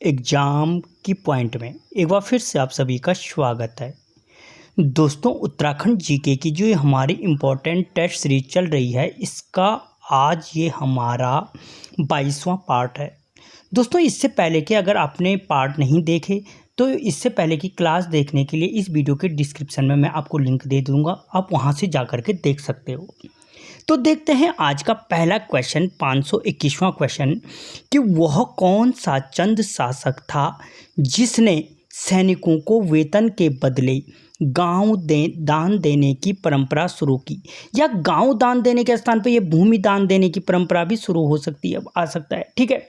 Exam की point में एक बार फिर से आप सभी का स्वागत है। दोस्तों, उत्तराखंड जीके की जो ये हमारी इम्पोर्टेंट टेस्ट सीरीज चल रही है, इसका आज ये हमारा 22वां पार्ट है। दोस्तों, इससे पहले कि अगर आपने पार्ट नहीं देखे तो इससे पहले की क्लास देखने के लिए इस वीडियो के डिस्क्रिप्शन में मैं आपको लिंक दे दूँगा, आप वहाँ से जा कर के देख सकते हो। तो देखते हैं आज का पहला क्वेश्चन, 521वां क्वेश्चन, कि वह कौन सा चंद शासक था जिसने सैनिकों को वेतन के बदले दान देने की परंपरा शुरू की, या गांव दान देने के स्थान पर यह भूमि दान देने की परंपरा भी शुरू हो सकती है, आ सकता है। ठीक है,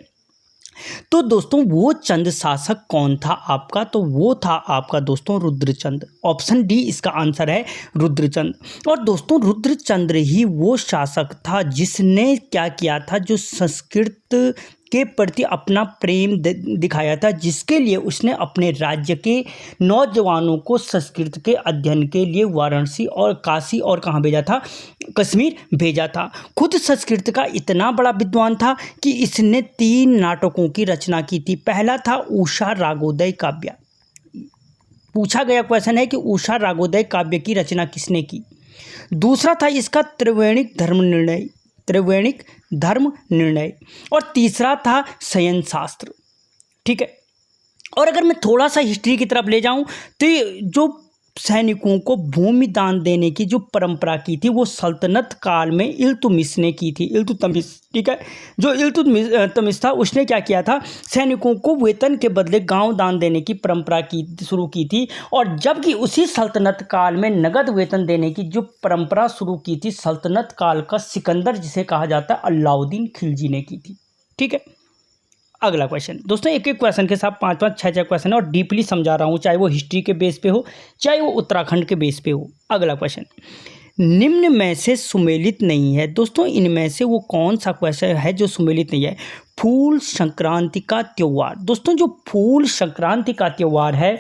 तो दोस्तों वो चंद शासक कौन था आपका? तो वो था आपका दोस्तों रुद्रचंद। ऑप्शन डी इसका आंसर है, रुद्रचंद। और दोस्तों रुद्रचंद्र ही वो शासक था जिसने क्या किया था, जो संस्कृत के प्रति अपना प्रेम दिखाया था, जिसके लिए उसने अपने राज्य के नौजवानों को संस्कृत के अध्ययन के लिए वाराणसी और काशी और कहाँ भेजा था, कश्मीर भेजा था। खुद संस्कृत का इतना बड़ा विद्वान था कि इसने 3 नाटकों की रचना की थी। पहला था उषा रागोदय काव्य। पूछा गया क्वेश्चन है कि उषा रागोदय काव्य की रचना किसने की। दूसरा था इसका त्रिवेणिक धर्म निर्णय, और तीसरा था शयन शास्त्र। ठीक है, और अगर मैं थोड़ा सा हिस्ट्री की तरफ ले जाऊं तो जो सैनिकों को भूमि दान देने की जो परंपरा की थी वो सल्तनत काल में इल्तुतमिश ने की थी। इल्तुतमिश, ठीक है, जो इल्तुतमिश था उसने क्या किया था, सैनिकों को वेतन के बदले गांव दान देने की परंपरा शुरू की थी। और जबकि उसी सल्तनत काल में नगद वेतन देने की जो परंपरा शुरू की थी सल्तनत काल का सिकंदर, जिसे कहा जाता है अलाउद्दीन खिलजी ने की थी। ठीक है, अगला क्वेश्चन। दोस्तों एक एक क्वेश्चन के साथ 5-5 6-6 क्वेश्चन है और डीपली समझा रहा हूँ, चाहे वो हिस्ट्री के बेस पे हो चाहे वो उत्तराखंड के बेस पे हो। अगला क्वेश्चन, निम्न में से सुमेलित नहीं है। दोस्तों इनमें से वो कौन सा क्वेश्चन है जो सुमेलित नहीं है? फूल संक्रांति का त्यौहार। दोस्तों जो फूल संक्रांति का त्यौहार है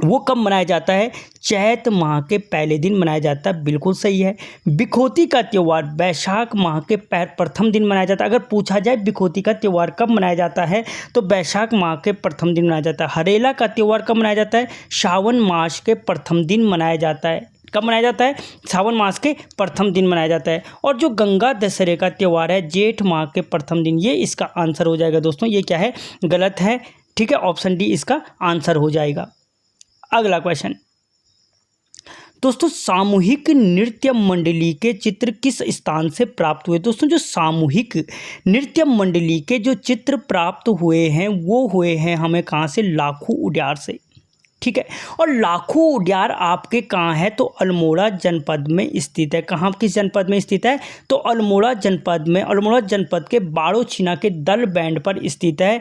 वो कब मनाया जाता है? चैत माह के पहले दिन मनाया जाता है, बिल्कुल सही है। बिखोती का त्यौहार वैशाख माह के प्रथम दिन मनाया जाता है। अगर पूछा जाए बिखोती का त्यौहार कब मनाया जाता है तो वैशाख माह के प्रथम दिन मनाया जाता है। हरेला का त्यौहार कब मनाया जाता है? सावन मास के प्रथम दिन मनाया जाता है। कब मनाया जाता है? सावन मास के प्रथम दिन मनाया जाता है। और जो गंगा दशहरे का त्यौहार है जेठ माह के प्रथम दिन, ये इसका आंसर हो जाएगा। दोस्तों ये क्या है? गलत है। ठीक है, ऑप्शन डी इसका आंसर हो जाएगा। अगला क्वेश्चन, दोस्तों सामूहिक नृत्य मंडली के चित्र किस स्थान से प्राप्त हुए? दोस्तों जो सामूहिक नृत्य मंडली के जो चित्र प्राप्त हुए हैं वो हुए हैं हमें कहाँ से? लाखू उड्यार से। ठीक है, और लाखू उड्यार आपके कहाँ है? तो अल्मोड़ा जनपद में स्थित है। कहाँ, किस जनपद में स्थित है? तो अल्मोड़ा जनपद में, अल्मोड़ा जनपद के बाड़ोछीना के दल बैंड पर स्थित है।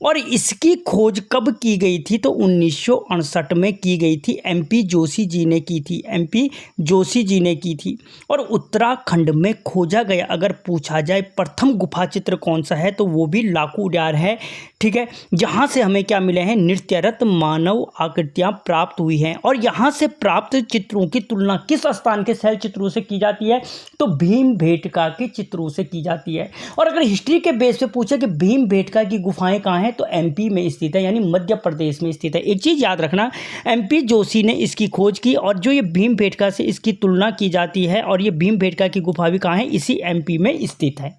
और इसकी खोज कब की गई थी? तो 1968 में की गई थी। एमपी जोशी जी ने की थी, एमपी जोशी जी ने की थी। और उत्तराखंड में खोजा गया, अगर पूछा जाए प्रथम गुफा चित्र कौन सा है तो वो भी लाखू उड्यार है। ठीक है, जहाँ से हमें क्या मिले हैं? नृत्यरत मानव आकृतियाँ प्राप्त हुई हैं। और यहाँ से प्राप्त चित्रों की तुलना किस स्थान के शैल चित्रों से की जाती है? तो भीमबेटका के चित्रों से की जाती है। और अगर हिस्ट्री के बेस पे पूछे कि भीमबेटका की गुफाएं कहाँ हैं तो एमपी में स्थित है, यानी मध्य प्रदेश में स्थित है। एक चीज़ याद रखना, एमपी जोशी ने इसकी खोज की और जो ये भीमबेटका से इसकी तुलना की जाती है, और ये भीमबेटका की गुफा भी कहाँ है? इसी एमपी में स्थित है।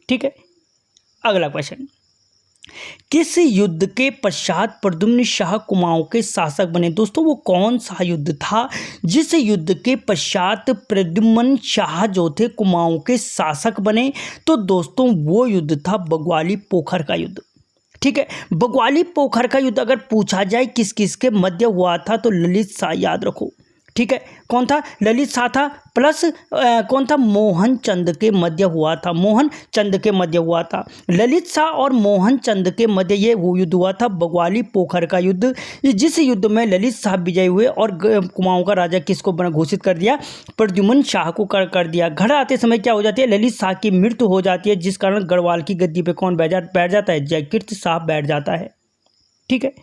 ठीक है, अगला क्वेश्चन, किस युद्ध के पश्चात प्रद्युम्न शाह कुमाऊं के शासक बने? दोस्तों वो कौन सा युद्ध था जिस युद्ध के पश्चात प्रद्युम्न शाह जो थे कुमाऊं के शासक बने? तो दोस्तों वो युद्ध था बग्वाली पोखर का युद्ध। ठीक है, बग्वाली पोखर का युद्ध अगर पूछा जाए किस किस के मध्य हुआ था तो ललित शाह, याद रखो। ठीक है, कौन था? ललित शाह था, प्लस कौन था? मोहन चंद के मध्य हुआ था, मोहन चंद के मध्य हुआ था। ललित शाह और मोहन चंद के मध्य ये युद्ध हुआ था बग्वाली पोखर का युद्ध, जिस युद्ध में ललित शाह विजय हुए और कुमाऊं का राजा किसको घोषित कर दिया? प्रद्युम्न शाह को कर दिया। घर आते समय क्या हो जाती है? ललित शाह की मृत्यु हो जाती है, जिस कारण गढ़वाल की गद्दी पे कौन बैठ जाता है? जयकीर्ति शाह बैठ जाता है। ठीक है,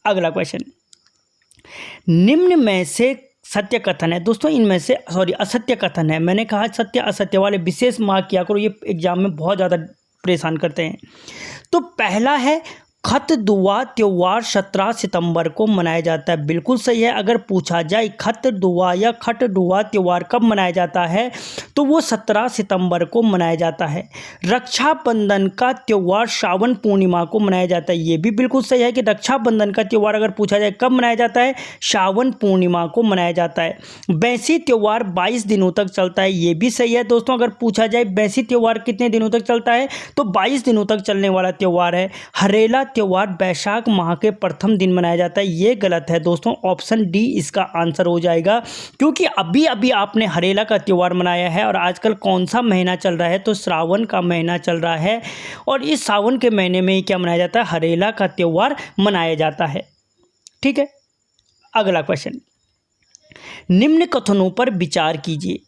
अगला क्वेश्चन, निम्न में से सत्य कथन है। दोस्तों इनमें से असत्य कथन है। मैंने कहा सत्य असत्य वाले विशेष मार्क किया करो, ये एग्जाम में बहुत ज़्यादा परेशान करते हैं। तो पहला है खत दुआ त्योहार 17 सितंबर को मनाया जाता है। बिल्कुल सही है। अगर पूछा जाए खत दुआ या खट दुआ त्योहार कब मनाया जाता है तो वो 17 सितंबर को मनाया जाता है। रक्षाबंधन का त्योहार श्रावण पूर्णिमा को मनाया जाता है। ये भी बिल्कुल सही है कि रक्षाबंधन का त्योहार अगर पूछा जाए कब मनाया जाता है, श्रावण पूर्णिमा को मनाया जाता है। बैसी त्योहार 22 दिनों तक चलता है। ये भी सही है दोस्तों। अगर पूछा जाए बैसी त्योहार कितने दिनों तक चलता है तो 22 दिनों तक चलने वाला त्योहार है। हरेला त्योहार बैसाख माह के प्रथम दिन मनाया जाता है। ये गलत है दोस्तों। ऑप्शन डी इसका आंसर हो जाएगा, क्योंकि अभी अभी आपने हरेला का त्योहार मनाया है और आजकल कौन सा महीना चल रहा है तो श्रावण का महीना चल रहा है और इस सावन के महीने में ही क्या मनाया जाता है, हरेला का त्योहार मनाया जाता है। ठीक है, अगला क्वेश्चन, निम्न कथनों पर विचार कीजिए।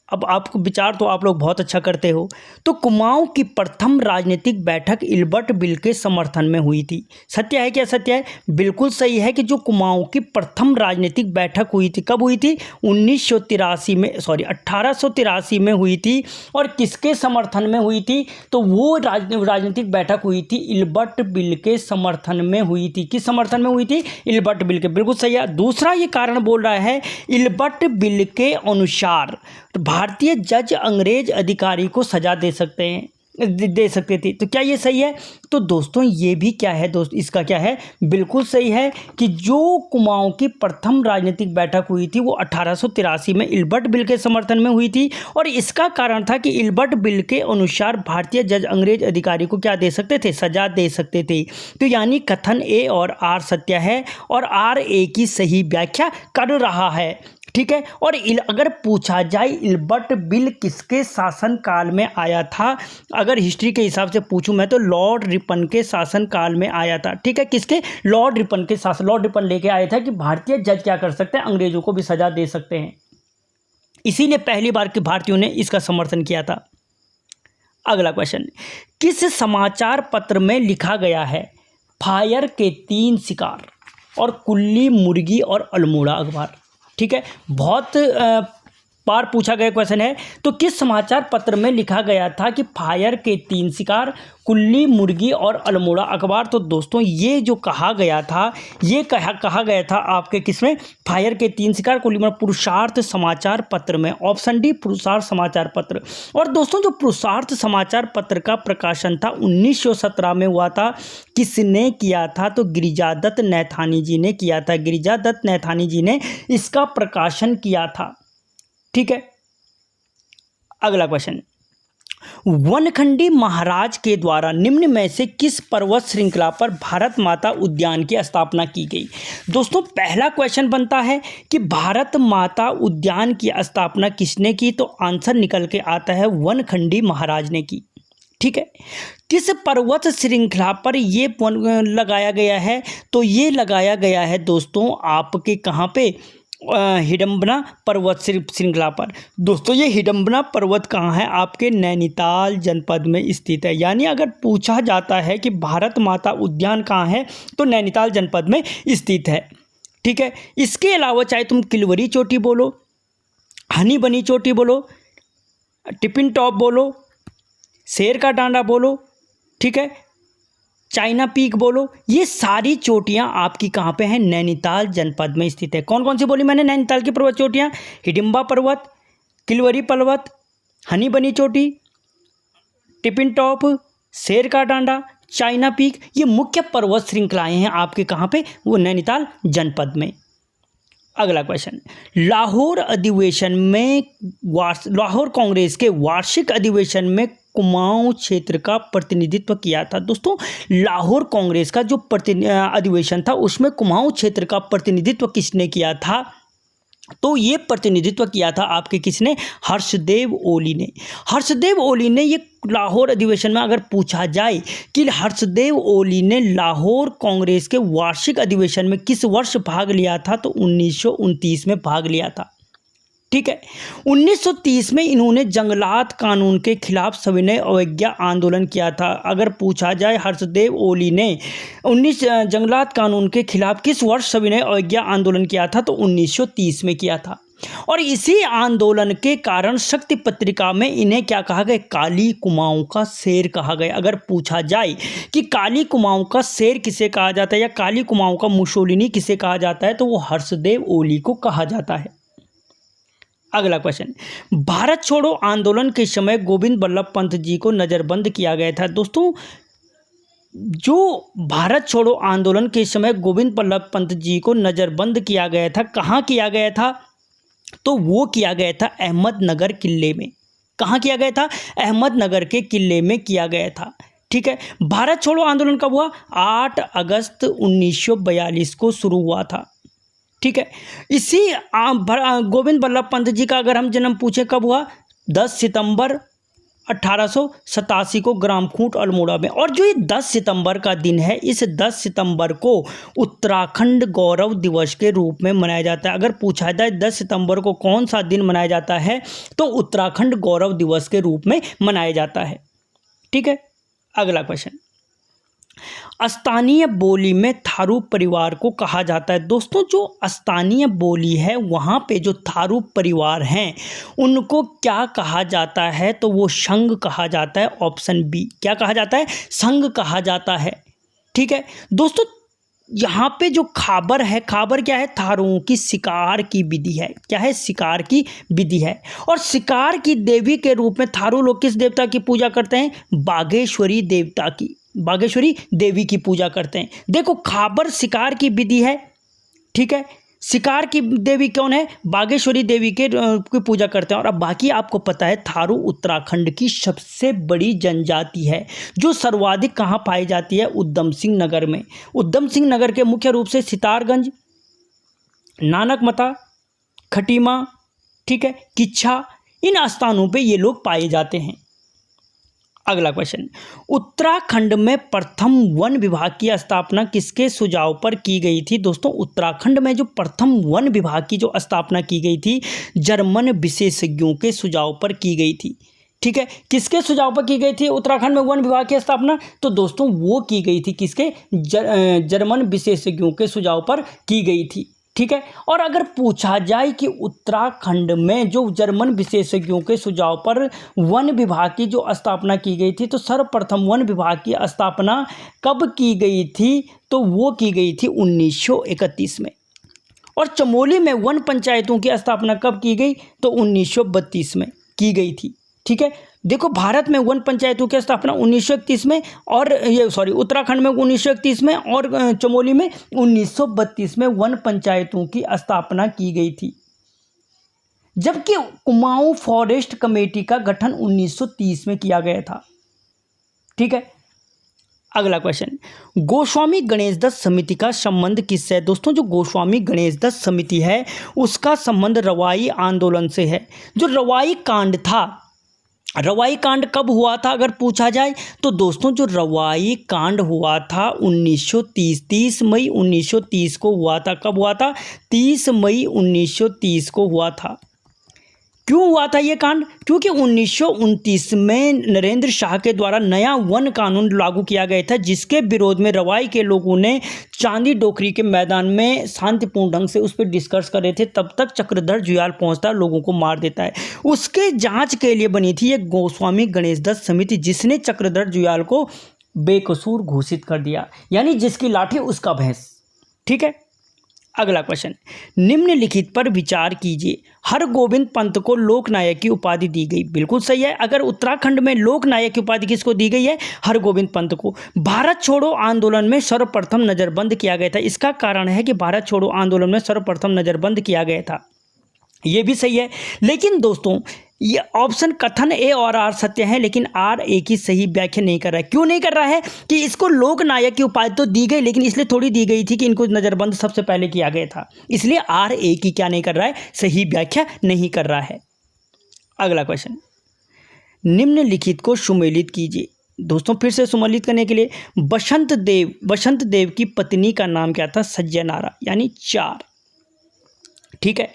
अब आपको विचार तो आप लोग बहुत अच्छा करते हो। तो कुमाऊं की प्रथम राजनीतिक बैठक इल्बर्ट बिल के समर्थन में हुई थी। सत्य है क्या? सत्य है। बिल्कुल सही है कि जो कुमाऊं की प्रथम राजनीतिक बैठक हुई थी, कब हुई थी? 1883 में हुई थी। और किसके समर्थन में हुई थी? तो वो राजनीतिक बैठक हुई थी इल्बर्ट बिल के समर्थन में हुई थी। किस समर्थन में हुई थी? इल्बर्ट बिल के। बिल्कुल सही है। दूसरा ये कारण बोल रहा है, इल्बर्ट बिल के अनुसार भारतीय जज अंग्रेज अधिकारी को सजा दे सकते थे। तो क्या ये सही है? तो दोस्तों ये भी क्या है दोस्त, इसका क्या है? बिल्कुल सही है कि जो कुमाऊं की प्रथम राजनीतिक बैठक हुई थी वो 1883 में इल्बर्ट बिल के समर्थन में हुई थी और इसका कारण था कि इल्बर्ट बिल के अनुसार भारतीय जज अंग्रेज अधिकारी को क्या दे सकते थे? सजा दे सकते थे। तो यानी कथन ए और आर सत्य है और आर ए की सही व्याख्या कर रहा है। ठीक है। और अगर पूछा जाए इल्बर्ट बिल किसके शासनकाल में आया था, अगर हिस्ट्री के हिसाब से पूछूं मैं तो लॉर्ड रिपन के शासनकाल में आया था। ठीक है। किसके? लॉर्ड रिपन के शासन। लॉर्ड रिपन लेके आया था कि भारतीय जज क्या कर सकते हैं, अंग्रेजों को भी सजा दे सकते हैं। इसीलिए पहली बार के भारतीयों ने इसका समर्थन किया था। अगला क्वेश्चन, किस समाचार पत्र में लिखा गया है फायर के 3 शिकार और कुल्ली, मुर्गी और अल्मोड़ा अखबार? ठीक है, बहुत बार पूछा गया क्वेश्चन है। तो किस समाचार पत्र में लिखा गया था कि फायर के 3 शिकार, कुल्ली, मुर्गी और अल्मोड़ा अखबार? तो दोस्तों ये जो कहा गया था, ये कहा गया था आपके किसमें? फायर के 3 शिकार, कुल्ली, मुर्गी, पुरुषार्थ समाचार पत्र में। ऑप्शन डी पुरुषार्थ समाचार पत्र। और दोस्तों जो पुरुषार्थ समाचार पत्र का प्रकाशन था 1917 में हुआ था। किसने किया था? तो गिरिजादत्त नैथानी जी ने किया था। गिरिजादत्त नैथानी जी ने इसका प्रकाशन किया था। ठीक है। अगला क्वेश्चन, वनखंडी महाराज के द्वारा निम्न में से किस पर्वत श्रृंखला पर भारत माता उद्यान की स्थापना की गई? दोस्तों पहला क्वेश्चन बनता है कि भारत माता उद्यान की स्थापना किसने की? तो आंसर निकल के आता है वनखंडी महाराज ने की। ठीक है। किस पर्वत श्रृंखला पर ये लगाया गया है? तो ये लगाया गया है दोस्तों आपके कहाँ पे? हिडंबना पर्वत श्रृंखला पर। दोस्तों ये हिडंबना पर्वत कहाँ है? आपके नैनीताल जनपद में स्थित है। यानी अगर पूछा जाता है कि भारत माता उद्यान कहाँ है तो नैनीताल जनपद में स्थित है। ठीक है। इसके अलावा चाहे तुम किलवरी चोटी बोलो, हनी बनी चोटी बोलो, टिपिन टॉप बोलो, शेर का डांडा बोलो, ठीक है, चाइना पीक बोलो, ये सारी चोटियाँ आपकी कहाँ पे हैं? नैनीताल जनपद में स्थित है। कौन कौन सी बोली मैंने नैनीताल की पर्वत चोटियाँ? हिडिंबा पर्वत, किलवरी पर्वत, हनी बनी चोटी, टिपिन टॉप, शेर का डांडा, चाइना पीक, ये मुख्य पर्वत श्रृंखलाएँ हैं आपके कहाँ पे? वो नैनीताल जनपद में। अगला क्वेश्चन, लाहौर कांग्रेस के वार्षिक अधिवेशन में कुमाऊं क्षेत्र का प्रतिनिधित्व किया था। दोस्तों लाहौर कांग्रेस का जो अधिवेशन था उसमें कुमाऊं क्षेत्र का प्रतिनिधित्व किसने किया था? तो ये प्रतिनिधित्व किया था आपके किसने? हर्षदेव ओली ने। हर्षदेव ओली ने ये लाहौर अधिवेशन में अगर पूछा जाए कि हर्षदेव ओली ने लाहौर कांग्रेस के वार्षिक अधिवेशन में किस वर्ष भाग लिया था? तो 1929 में भाग लिया था। ठीक है। 1930 में इन्होंने जंगलात कानून के खिलाफ सविनय अवज्ञा आंदोलन किया था। अगर पूछा जाए हर्षदेव ओली ने 19 जंगलात कानून के खिलाफ किस वर्ष सविनय अवज्ञा आंदोलन किया था? तो 1930 में किया था। और इसी आंदोलन के कारण शक्ति पत्रिका में इन्हें क्या कहा गया, काली कुमाऊं का शेर कहा गया। अगर पूछा जाए कि काली कुमाऊं का शेर किसे कहा जाता है या काली कुमाऊं का मुसोलिनी किसे कहा जाता है, तो वो हर्षदेव ओली को कहा जाता है। अगला क्वेश्चन, भारत छोड़ो आंदोलन के समय गोविंद बल्लभ पंत जी को नज़रबंद किया गया था। दोस्तों, जो भारत छोड़ो आंदोलन के समय गोविंद बल्लभ पंत जी को नज़रबंद किया गया था, कहाँ किया गया था, तो वो किया गया था अहमदनगर किले में। कहाँ किया गया था, अहमदनगर के किले में किया गया था। ठीक है, भारत छोड़ो आंदोलन कब हुआ, 8 अगस्त 1942 को शुरू हुआ था। ठीक है, इसी गोविंद बल्लभ पंत जी का अगर हम जन्म पूछे कब हुआ, 10 सितंबर 1887 को ग्रामखूंट अल्मोड़ा में। और जो ये 10 सितंबर का दिन है, इस 10 सितंबर को उत्तराखंड गौरव दिवस के रूप में मनाया जाता है। अगर पूछा जाए 10 सितंबर को कौन सा दिन मनाया जाता है, तो उत्तराखंड गौरव दिवस के रूप में मनाया जाता है। ठीक है, अगला क्वेश्चन, स्थानीय बोली में थारू परिवार को कहा जाता है। दोस्तों, जो स्थानीय बोली है वहाँ पे जो थारू परिवार हैं उनको क्या कहा जाता है, तो वो संघ कहा जाता है। ऑप्शन बी, क्या कहा जाता है, संघ कहा जाता है। ठीक है दोस्तों, यहाँ पे जो खाबर है, खाबर क्या है, थारुओं की शिकार की विधि है। क्या है, शिकार की विधि है। और शिकार की देवी के रूप में थारू लोग किस देवता की पूजा करते हैं, बागेश्वरी देवता की, बागेश्वरी देवी की पूजा करते हैं। देखो, खाबर शिकार की विधि है। ठीक है, शिकार की देवी कौन है, बागेश्वरी देवी की पूजा करते हैं। और अब बाकी आपको पता है, थारू उत्तराखंड की सबसे बड़ी जनजाति है, जो सर्वाधिक कहाँ पाई जाती है, उधम सिंह नगर में। उधम सिंह नगर के मुख्य रूप से सितारगंज, नानकमता, खटीमा, ठीक है, किच्छा, इन स्थानों पे ये लोग पाए जाते हैं। अगला क्वेश्चन, उत्तराखंड में प्रथम वन विभाग की स्थापना किसके सुझाव पर की गई थी। दोस्तों, उत्तराखंड में जो प्रथम वन विभाग की जो स्थापना की गई थी, जर्मन विशेषज्ञों के सुझाव पर की गई थी। ठीक है, किसके सुझाव पर की गई थी उत्तराखंड में वन विभाग की स्थापना, तो दोस्तों वो की गई थी किसके, जर्मन विशेषज्ञों के सुझाव पर की गई थी। ठीक है, और अगर पूछा जाए कि उत्तराखंड में जो जर्मन विशेषज्ञों के सुझाव पर वन विभाग की जो स्थापना की गई थी, तो सर्वप्रथम वन विभाग की स्थापना कब की गई थी, तो वो की गई थी 1931 में। और चमोली में वन पंचायतों की स्थापना कब की गई, तो 1932 में की गई थी। ठीक है, देखो, भारत में वन पंचायतों की स्थापना 1931 में, और उत्तराखंड में 1931 में, और चमोली में 1932 में वन पंचायतों की स्थापना की गई थी। जबकि कुमाऊं फॉरेस्ट कमेटी का गठन 1930 में किया गया था। ठीक है, अगला क्वेश्चन, गोस्वामी गणेश दत्त समिति का संबंध किससे है। दोस्तों, जो गोस्वामी गणेश दत्त समिति है उसका संबंध रवाई आंदोलन से है। जो रवाई कांड था, रवाई कांड कब हुआ था अगर पूछा जाए, तो दोस्तों जो रवाई कांड हुआ था 1930 मई 1930 को हुआ था। कब हुआ था, 30 मई 1930 को हुआ था। क्यों हुआ था ये कांड, क्योंकि 1929 में नरेंद्र शाह के द्वारा नया वन कानून लागू किया गया था, जिसके विरोध में रवाई के लोगों ने चांदी डोकरी के मैदान में शांतिपूर्ण ढंग से उस पर डिस्कस कर रहे थे। तब तक चक्रधर जुयाल पहुंचता है, लोगों को मार देता है। उसके जांच के लिए बनी थी ये गोस्वामी गणेश दत्त समिति, जिसने चक्रधर जुयाल को बेकसूर घोषित कर दिया, यानी जिसकी लाठी उसका भैंस। ठीक है, अगला क्वेश्चन, निम्नलिखित पर विचार कीजिए। हरगोविंद पंत को लोकनायक की उपाधि दी गई। बिल्कुल सही है। अगर उत्तराखंड में लोकनायक की उपाधि किसको दी गई है, हरगोविंद पंत को। भारत छोड़ो आंदोलन में सर्वप्रथम नजरबंद किया गया था। इसका कारण है कि भारत छोड़ो आंदोलन में सर्वप्रथम नजरबंद किया गया था, ये भी सही है। लेकिन दोस्तों, ये ऑप्शन कथन ए और आर सत्य है, लेकिन आर ए की सही व्याख्या नहीं कर रहा है। क्यों नहीं कर रहा है, कि इसको लोकनायक की उपाधि तो दी गई, लेकिन इसलिए थोड़ी दी गई थी कि इनको नज़रबंद सबसे पहले किया गया था, इसलिए आर ए की क्या नहीं कर रहा है, सही व्याख्या नहीं कर रहा है। अगला क्वेश्चन, निम्नलिखित को सुमेलित कीजिए। दोस्तों, फिर से सुमेलित करने के लिए, बसंत देव की पत्नी का नाम क्या था, सज्जनारा, यानी 4। ठीक है,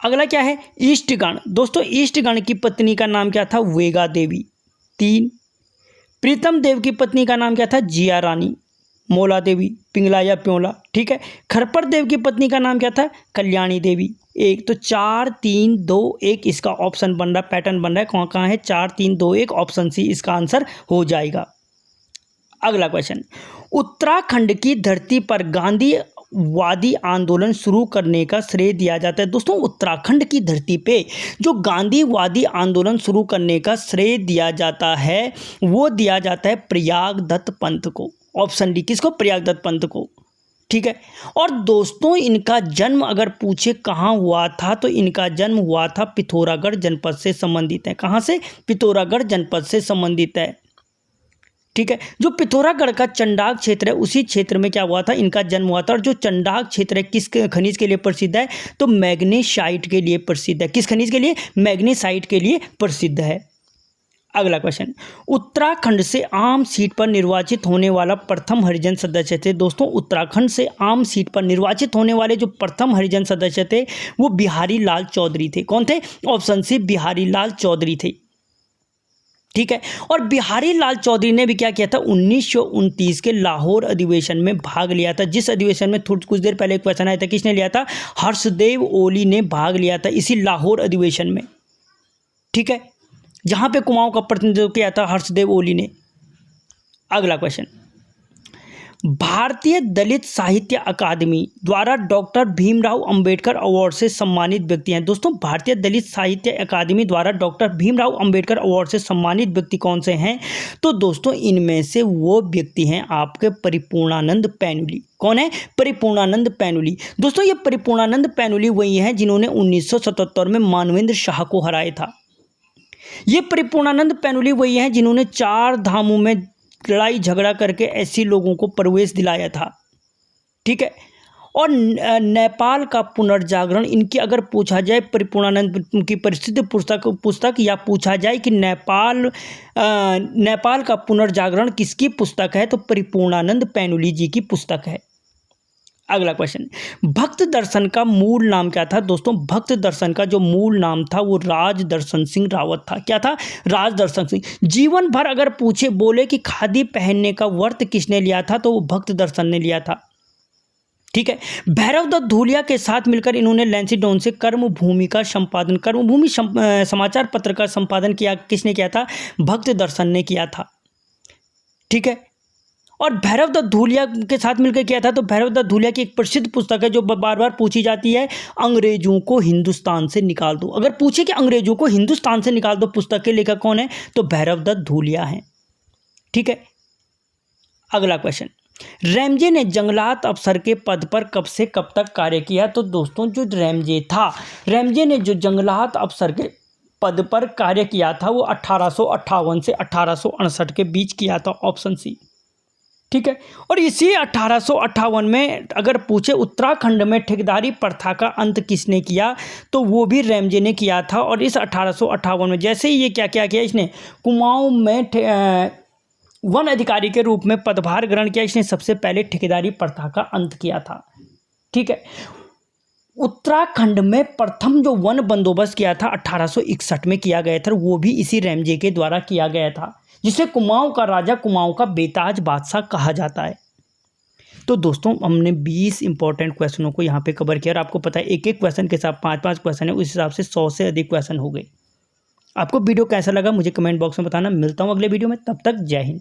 अगला क्या है, ईष्टगण। दोस्तों, ईष्टगण की पत्नी का नाम क्या था, वेगा देवी, 3। प्रीतम देव की पत्नी का नाम क्या था, जिया रानी, मौला देवी, पिंगला या प्योला, ठीक है। खरपर देव की पत्नी का नाम क्या था? कल्याणी देवी। एक तो 4 3 2 1 इसका ऑप्शन बन रहा है, पैटर्न बन रहा है, कहाँ कहाँ है? 4 3 2 1 ऑप्शन सी इसका आंसर हो जाएगा। अगला क्वेश्चन, उत्तराखंड की धरती पर गांधीवादी आंदोलन शुरू करने का श्रेय दिया जाता है। दोस्तों उत्तराखंड की धरती पे जो गांधीवादी आंदोलन शुरू करने का श्रेय दिया जाता है वो दिया जाता है प्रयाग दत्त पंत को। ऑप्शन डी, किसको? प्रयाग दत्त पंत को, ठीक है। और दोस्तों इनका जन्म अगर पूछे कहाँ हुआ था तो इनका जन्म हुआ था पिथौरागढ़ जनपद से संबंधित है। कहाँ से? पिथौरागढ़ जनपद से संबंधित है, ठीक है। जो पिथौरागढ़ का चंडाक क्षेत्र है उसी क्षेत्र में क्या हुआ था? इनका जन्म हुआ था। और जो चंडाक क्षेत्र है किस खनिज के लिए प्रसिद्ध है? तो मैग्नीसाइट के लिए प्रसिद्ध है। किस खनिज के लिए? मैग्नीसाइट के लिए प्रसिद्ध है। अगला क्वेश्चन, उत्तराखंड से आम सीट पर निर्वाचित होने वाला प्रथम हरिजन सदस्य थे। दोस्तों उत्तराखंड से आम सीट पर निर्वाचित होने वाले जो प्रथम हरिजन सदस्य थे वो बिहारी लाल चौधरी थे। कौन थे? ऑप्शन सी, बिहारी लाल चौधरी थे, ठीक है। और बिहारी लाल चौधरी ने भी क्या किया था? 1929 के लाहौर अधिवेशन में भाग लिया था। जिस अधिवेशन में कुछ देर पहले क्वेश्चन आया था, किसने लिया था? हर्षदेव ओली ने भाग लिया था इसी लाहौर अधिवेशन में, ठीक है, जहां पे कुमाऊं का प्रतिनिधित्व किया था हर्षदेव ओली ने। अगला क्वेश्चन, भारतीय दलित साहित्य अकादमी द्वारा डॉक्टर भीमराव अंबेडकर अवार्ड से सम्मानित व्यक्ति हैं। दोस्तों भारतीय दलित साहित्य अकादमी द्वारा डॉक्टर भीमराव अंबेडकर अवार्ड से सम्मानित व्यक्ति कौन से हैं? तो दोस्तों इनमें से वो व्यक्ति हैं आपके परिपूर्णानंद पैनुली। कौन है? परिपूर्णानंद पैनुली। दोस्तों ये परिपूर्णानंद पैनुली वही हैं जिन्होंने 1977 में मानवेंद्र शाह को हराया था। ये परिपूर्णानंद पैनुली वही हैं जिन्होंने 4 धामों में लड़ाई झगड़ा करके ऐसे लोगों को प्रवेश दिलाया था, ठीक है। और नेपाल का पुनर्जागरण, इनकी अगर पूछा जाए परिपूर्णानंद की प्रसिद्ध पुस्तक या पूछा जाए कि नेपाल का पुनर्जागरण किसकी पुस्तक है तो परिपूर्णानंद पैनुली जी की पुस्तक है। अगला क्वेश्चन, भक्त दर्शन का मूल नाम क्या था? दोस्तों भक्त दर्शन का जो मूल नाम था वो राजदर्शन सिंह रावत था। क्या था? राजदर्शन सिंह। जीवन भर अगर पूछे बोले कि खादी पहनने का व्रत किसने लिया था तो वो भक्त दर्शन ने लिया था, ठीक है। भैरव दत्त धूलिया के साथ मिलकर इन्होंने लैंसीडॉन से कर्मभूमि का संपादन, कर्मभूमि समाचार पत्र का संपादन किया। किसने किया था? भक्त दर्शन ने किया था, ठीक है। और भैरव दत्त धूलिया के साथ मिलकर किया था तो भैरव दत्त धूलिया की एक प्रसिद्ध पुस्तक है जो बार बार पूछी जाती है, अंग्रेजों को हिंदुस्तान से निकाल दो। अगर पूछे कि अंग्रेजों को हिंदुस्तान से निकाल दो पुस्तक के लेखक कौन है तो भैरव दत्त धूलिया हैं, ठीक है। अगला क्वेश्चन, रैमजे ने जंगलात अफसर के पद पर कब से कब तक कार्य किया? तो दोस्तों जो रैमजे ने जो जंगलात अफसर के पद पर कार्य किया था वो 1858 से 1868 के बीच किया था। ऑप्शन सी, ठीक है। और इसी 1858 में अगर पूछे उत्तराखंड में ठेकेदारी प्रथा का अंत किसने किया तो वो भी रैमजे ने किया था। और इस 1858 में जैसे ही ये क्या किया इसने कुमाऊं में वन अधिकारी के रूप में पदभार ग्रहण किया, इसने सबसे पहले ठेकेदारी प्रथा का अंत किया था, ठीक है। उत्तराखंड में प्रथम जो वन बंदोबस्त किया था 1861 में किया गया था, वो भी इसी रैमजे के द्वारा किया गया था, जिसे कुमाऊं का राजा, कुमाऊं का बेताज बादशाह कहा जाता है। तो दोस्तों हमने 20 इंपॉर्टेंट क्वेश्चनों को यहाँ पे कवर किया और आपको पता है एक एक क्वेश्चन के साथ 5-5 क्वेश्चन है, उस हिसाब से 100 से अधिक क्वेश्चन हो गए। आपको वीडियो कैसा लगा मुझे कमेंट बॉक्स में बताना। मिलता हूँ अगले वीडियो में, तब तक जय हिंद।